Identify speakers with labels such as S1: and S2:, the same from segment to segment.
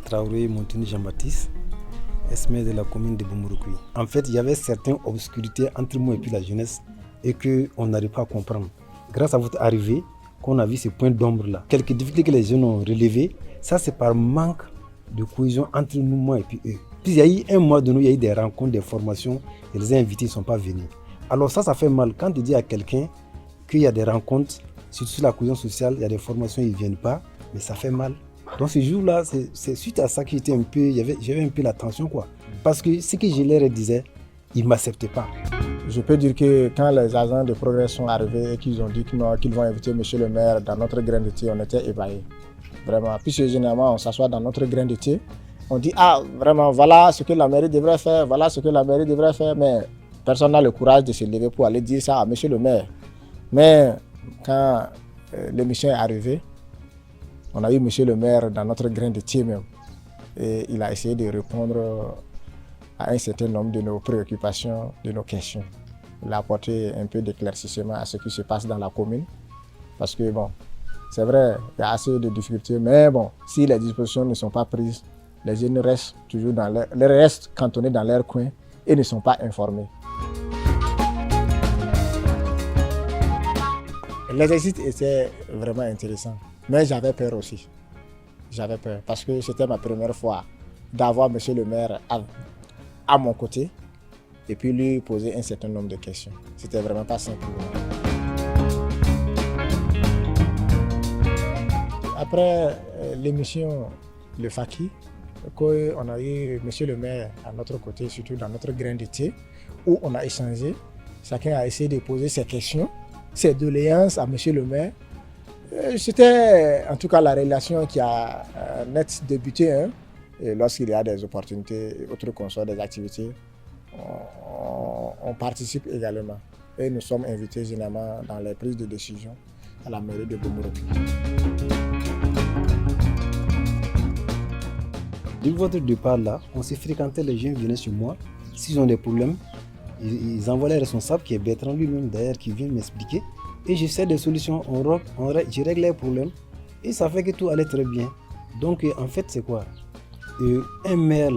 S1: Traoré Montoni Jean-Baptiste, ex-maire de la commune de Boumouroukoui. En fait, il y avait certaines obscurités entre moi et puis la jeunesse et qu'on n'arrive pas à comprendre. Grâce à votre arrivée, qu'on a vu ces points d'ombre-là, quelques difficultés que les jeunes ont relevées, ça c'est par manque de cohésion entre nous, moi et puis eux. Puis il y a eu un mois de nous, il y a eu des rencontres, des formations, et les invités ne sont pas venus. Alors ça fait mal quand tu dis à quelqu'un qu'il y a des rencontres, surtout sur la cohésion sociale, il y a des formations, ils ne viennent pas, mais ça fait mal. Donc ce jour-là, c'est suite à ça que j'avais un peu la tension, quoi. Parce que ce que je leur disais, ils ne m'acceptaient pas.
S2: Je peux dire que quand les agents de progrès sont arrivés et qu'ils ont dit qu'ils vont inviter M. le maire dans notre grain de thé, on était ébahis. Vraiment. Puisque généralement, on s'assoit dans notre grain de thé, on dit « Ah, vraiment, voilà ce que la mairie devrait faire, voilà ce que la mairie devrait faire », mais personne n'a le courage de se lever pour aller dire ça à M. le maire. Mais quand l'émission est arrivée, on a eu M. le maire dans notre grain de thé même. Et il a essayé de répondre à un certain nombre de nos préoccupations, de nos questions. Il a apporté un peu d'éclaircissement à ce qui se passe dans la commune. Parce que bon, c'est vrai, il y a assez de difficultés, mais bon, si les dispositions ne sont pas prises, les jeunes restent toujours restent cantonnés dans leur coin et ne sont pas informés. L'exercice était vraiment intéressant, mais j'avais peur aussi. J'avais peur parce que c'était ma première fois d'avoir M. le maire à mon côté et puis lui poser un certain nombre de questions. C'était vraiment pas simple pour moi. Après l'émission Le Faki, on a eu M. le maire à notre côté, surtout dans notre grain de thé, où on a échangé. Chacun a essayé de poser ses questions, ses doléances à M. le maire. C'était en tout cas la relation qui a net débuté. Hein. Et lorsqu'il y a des opportunités, autres qu'on soit des activités, on participe également. Et nous sommes invités généralement dans les prises de décision à la mairie de Boumouroukoui.
S1: De votre départ là, on s'est fréquenté, les jeunes venaient chez moi. S'ils ont des problèmes, ils envoient les responsables, qui est Bertrand lui-même d'ailleurs, qui vient m'expliquer. Et j'essaie des solutions, je règle les problèmes. Et ça fait que tout allait très bien. Donc en fait c'est quoi? Un maire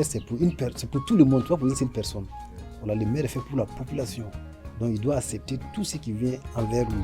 S1: c'est pour tout le monde, pas pour une seule personne. Voilà, le maire est fait pour la population. Donc il doit accepter tout ce qui vient envers lui.